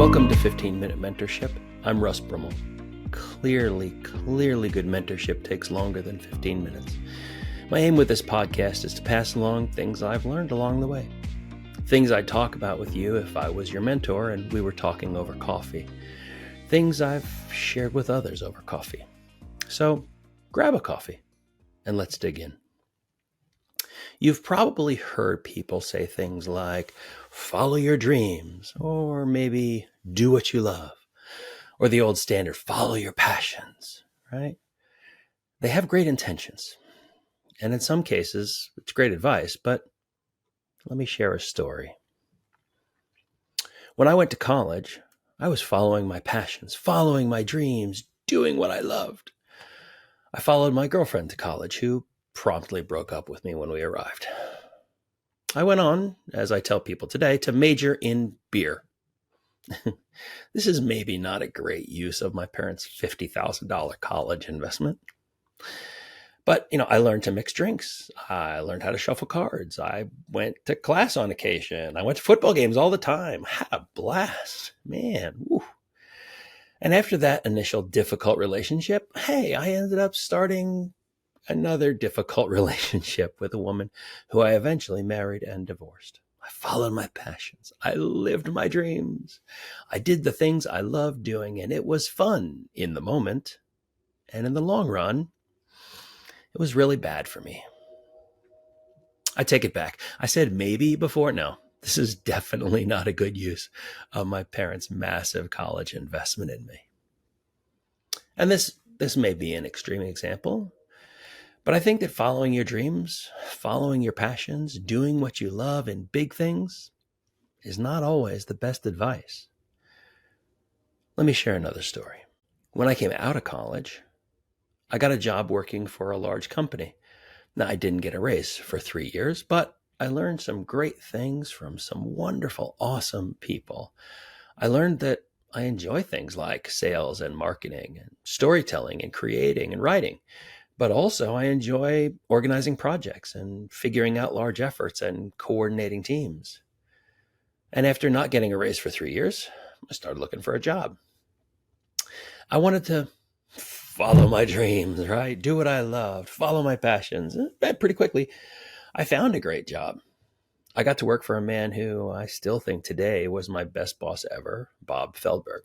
Welcome to 15-Minute Mentorship. I'm Russ Brummel. Clearly good mentorship takes longer than 15 minutes. My aim with this podcast is to pass along things I've learned along the way. Things I'd talk about with you if I was your mentor and we were talking over coffee. Things I've shared with others over coffee. So grab a coffee and let's dig in. You've probably heard people say things like, follow your dreams, or maybe do what you love, or the old standard, follow your passions, right? They have great intentions. And in some cases, it's great advice, but let me share a story. When I went to college, I was following my passions, following my dreams, doing what I loved. I followed my girlfriend to college, who promptly broke up with me when we arrived. I went on, as I tell people today, to major in beer. This is maybe not a great use of my parents' $50,000 college investment. But, I learned to mix drinks. I learned how to shuffle cards. I went to class on occasion. I went to football games all the time. Had a blast, man. Woo. And after that initial difficult relationship, I ended up starting another difficult relationship with a woman who I eventually married and divorced. I followed my passions. I lived my dreams. I did the things I loved doing, and it was fun in the moment. And in the long run, it was really bad for me. I take it back. I said maybe before. No, this is definitely not a good use of my parents' massive college investment in me. And this may be an extreme example, but I think that following your dreams, following your passions, doing what you love in big things is not always the best advice. Let me share another story. When I came out of college, I got a job working for a large company. Now, I didn't get a raise for 3 years, but I learned some great things from some wonderful, awesome people. I learned that I enjoy things like sales and marketing and storytelling and creating and writing. But also I enjoy organizing projects and figuring out large efforts and coordinating teams. And after not getting a raise for 3 years, I started looking for a job. I wanted to follow my dreams, right? Do what I loved, follow my passions. And pretty quickly, I found a great job. I got to work for a man who I still think today was my best boss ever, Bob Feldberg.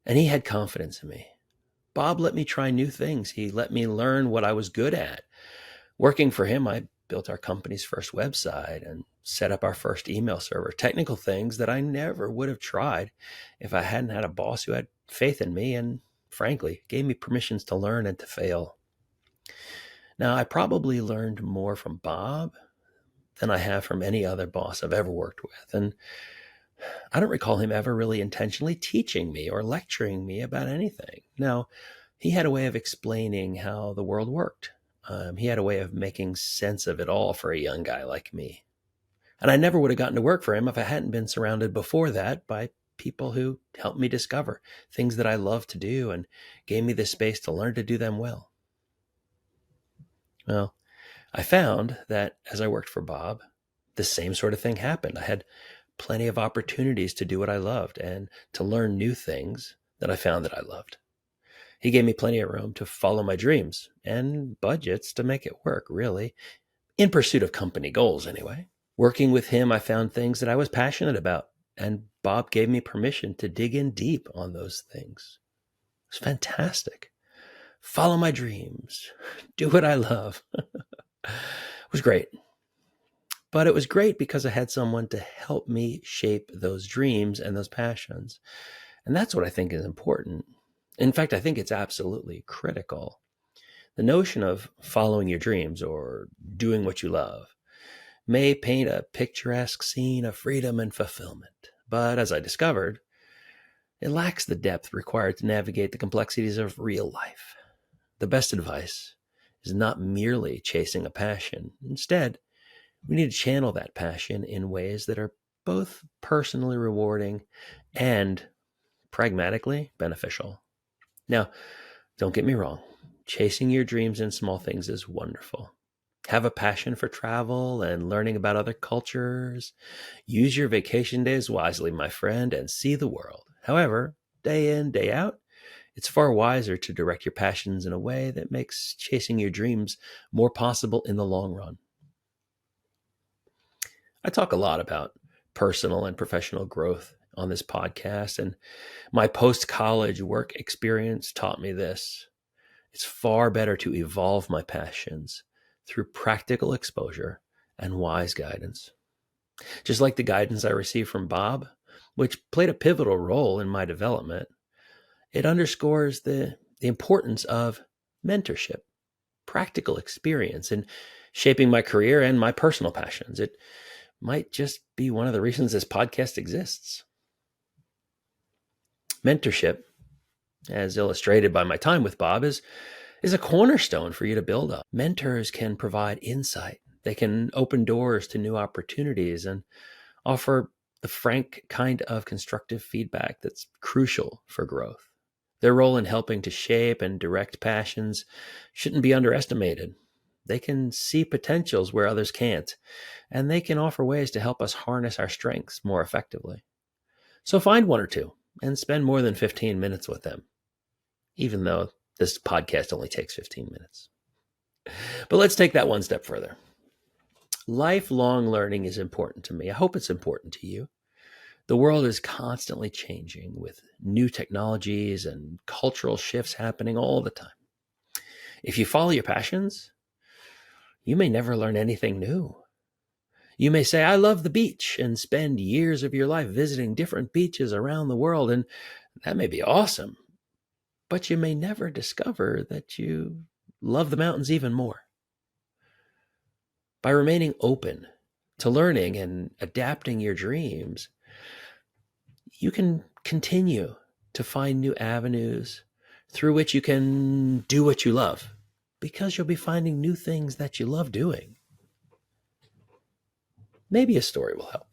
And he had confidence in me. Bob let me try new things. He let me learn what I was good at. Working for him, I built our company's first website and set up our first email server, technical things that I never would have tried if I hadn't had a boss who had faith in me and, frankly, gave me permissions to learn and to fail. Now, I probably learned more from Bob than I have from any other boss I've ever worked with. And I don't recall him ever really intentionally teaching me or lecturing me about anything. Now, he had a way of explaining how the world worked. He had a way of making sense of it all for a young guy like me. And I never would have gotten to work for him if I hadn't been surrounded before that by people who helped me discover things that I love to do and gave me the space to learn to do them well. Well, I found that as I worked for Bob, the same sort of thing happened. I had plenty of opportunities to do what I loved and to learn new things that I found that I loved. He gave me plenty of room to follow my dreams and budgets to make it work, really, in pursuit of company goals anyway. Working with him, I found things that I was passionate about, and Bob gave me permission to dig in deep on those things. It was fantastic. Follow my dreams, do what I love. It was great. But it was great because I had someone to help me shape those dreams and those passions. And that's what I think is important. In fact, I think it's absolutely critical. The notion of following your dreams or doing what you love may paint a picturesque scene of freedom and fulfillment. But as I discovered, it lacks the depth required to navigate the complexities of real life. The best advice is not merely chasing a passion. Instead, we need to channel that passion in ways that are both personally rewarding and pragmatically beneficial. Now, don't get me wrong. Chasing your dreams in small things is wonderful. Have a passion for travel and learning about other cultures. Use your vacation days wisely, my friend, and see the world. However, day in, day out, it's far wiser to direct your passions in a way that makes chasing your dreams more possible in the long run. I talk a lot about personal and professional growth on this podcast, and my post college work experience taught me this. It's far better to evolve my passions through practical exposure and wise guidance. Just like the guidance I received from Bob, which played a pivotal role in my development, it underscores the importance of mentorship, practical experience in shaping my career and my personal passions. It might just be one of the reasons this podcast exists. Mentorship, as illustrated by my time with Bob, is a cornerstone for you to build up. Mentors can provide insight. They can open doors to new opportunities and offer the frank kind of constructive feedback that's crucial for growth. Their role in helping to shape and direct passions shouldn't be underestimated. They can see potentials where others can't, and they can offer ways to help us harness our strengths more effectively. So find one or two and spend more than 15 minutes with them, even though this podcast only takes 15 minutes. But let's take that one step further. Lifelong learning is important to me. I hope it's important to you. The world is constantly changing with new technologies and cultural shifts happening all the time. If you follow your passions, you may never learn anything new. You may say, I love the beach, and spend years of your life visiting different beaches around the world, and that may be awesome. But you may never discover that you love the mountains even more. By remaining open to learning and adapting your dreams, you can continue to find new avenues through which you can do what you love, because you'll be finding new things that you love doing. Maybe a story will help.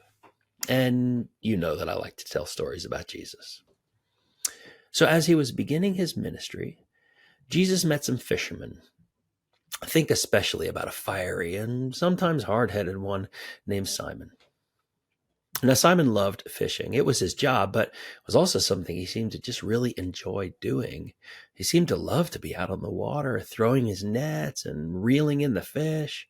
And you know that I like to tell stories about Jesus. So as he was beginning his ministry, Jesus met some fishermen. Think especially about a fiery and sometimes hard-headed one named Simon. Now, Simon loved fishing. It was his job, but it was also something he seemed to just really enjoy doing. He seemed to love to be out on the water, throwing his nets and reeling in the fish.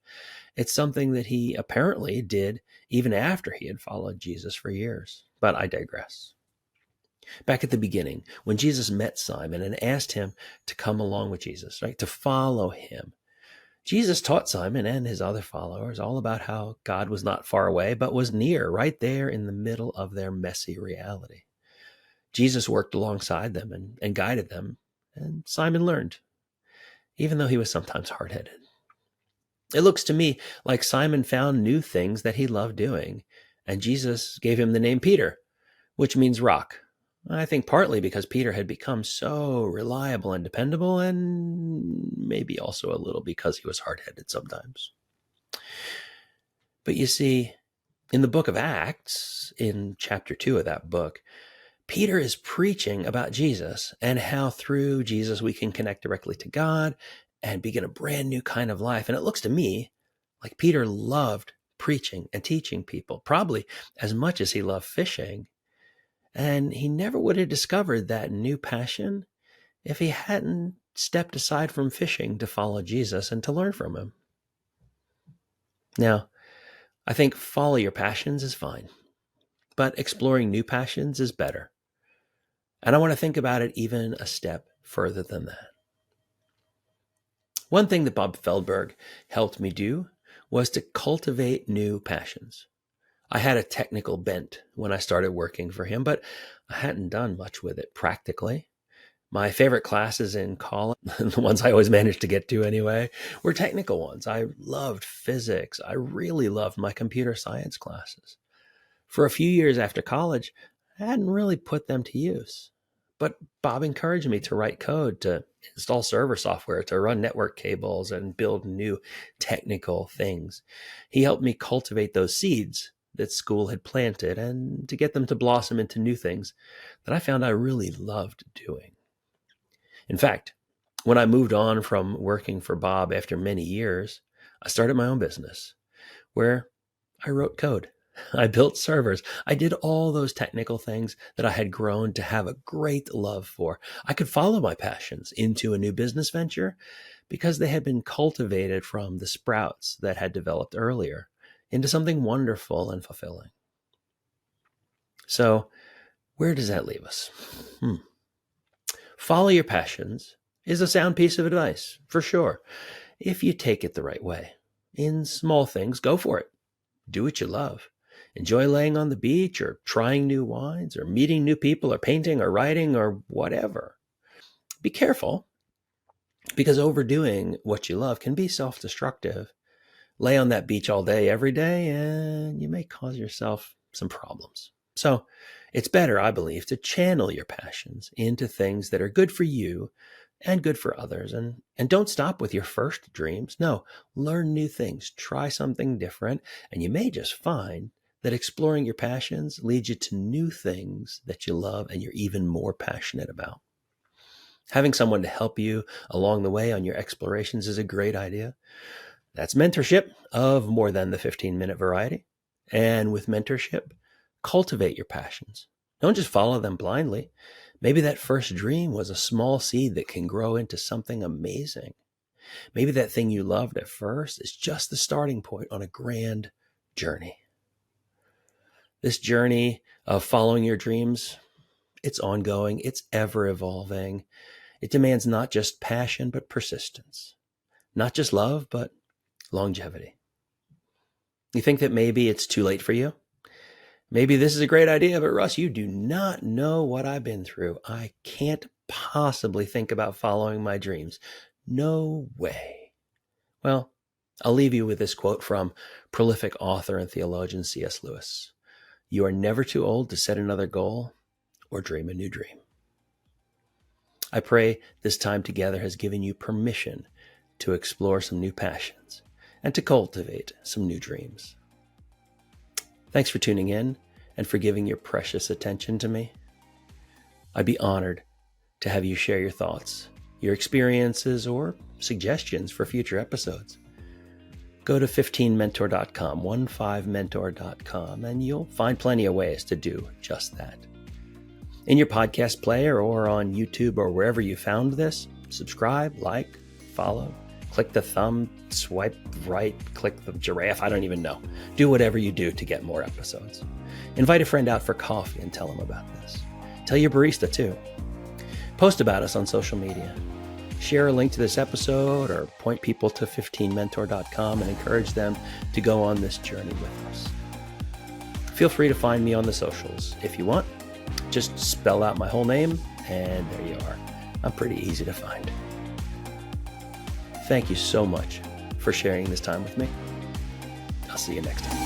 It's something that he apparently did even after he had followed Jesus for years. But I digress. Back at the beginning, when Jesus met Simon and asked him to come along with Jesus, right, to follow him, Jesus taught Simon and his other followers all about how God was not far away, but was near, right there in the middle of their messy reality. Jesus worked alongside them and guided them, and Simon learned, even though he was sometimes hard-headed. It looks to me like Simon found new things that he loved doing, and Jesus gave him the name Peter, which means rock. I think partly because Peter had become so reliable and dependable, and maybe also a little because he was hard-headed sometimes. But you see, in the book of Acts, in chapter 2 of that book, Peter is preaching about Jesus and how through Jesus we can connect directly to God and begin a brand new kind of life. And it looks to me like Peter loved preaching and teaching people, probably as much as he loved fishing. And he never would have discovered that new passion if he hadn't stepped aside from fishing to follow Jesus and to learn from him. Now, I think follow your passions is fine, but exploring new passions is better. And I want to think about it even a step further than that. One thing that Bob Feldberg helped me do was to cultivate new passions. I had a technical bent when I started working for him, but I hadn't done much with it practically. My favorite classes in college, the ones I always managed to get to anyway, were technical ones. I loved physics. I really loved my computer science classes. For a few years after college, I hadn't really put them to use. But Bob encouraged me to write code, to install server software, to run network cables, and build new technical things. He helped me cultivate those seeds that school had planted and to get them to blossom into new things that I found I really loved doing. In fact, when I moved on from working for Bob after many years, I started my own business where I wrote code. I built servers. I did all those technical things that I had grown to have a great love for. I could follow my passions into a new business venture because they had been cultivated from the sprouts that had developed earlier into something wonderful and fulfilling. So, where does that leave us? Follow your passions is a sound piece of advice, for sure, if you take it the right way. In small things, go for it. Do what you love. Enjoy laying on the beach or trying new wines or meeting new people or painting or writing or whatever. Be careful, because overdoing what you love can be self-destructive. Lay on that beach all day, every day, and you may cause yourself some problems. So it's better, I believe, to channel your passions into things that are good for you and good for others. And don't stop with your first dreams. No, learn new things, try something different, and you may just find that exploring your passions leads you to new things that you love and you're even more passionate about. Having someone to help you along the way on your explorations is a great idea. That's mentorship of more than the 15-minute variety. And with mentorship, cultivate your passions. Don't just follow them blindly. Maybe that first dream was a small seed that can grow into something amazing. Maybe that thing you loved at first is just the starting point on a grand journey. This journey of following your dreams, it's ongoing, it's ever evolving. It demands not just passion, but persistence. Not just love, but longevity. You think that maybe it's too late for you? Maybe this is a great idea, but Russ, you do not know what I've been through. I can't possibly think about following my dreams. No way. Well, I'll leave you with this quote from prolific author and theologian C.S. Lewis. You are never too old to set another goal or dream a new dream. I pray this time together has given you permission to explore some new passions and to cultivate some new dreams. Thanks for tuning in and for giving your precious attention to me. I'd be honored to have you share your thoughts, your experiences, or suggestions for future episodes. Go to 15mentor.com, 15mentor.com, and you'll find plenty of ways to do just that. In your podcast player or on YouTube or wherever you found this, subscribe, like, follow, click the thumb, swipe right, click the giraffe, I don't even know. Do whatever you do to get more episodes. Invite a friend out for coffee and tell them about this. Tell your barista too. Post about us on social media. Share a link to this episode or point people to 15mentor.com and encourage them to go on this journey with us. Feel free to find me on the socials if you want. Just spell out my whole name and there you are. I'm pretty easy to find. Thank you so much for sharing this time with me. I'll see you next time.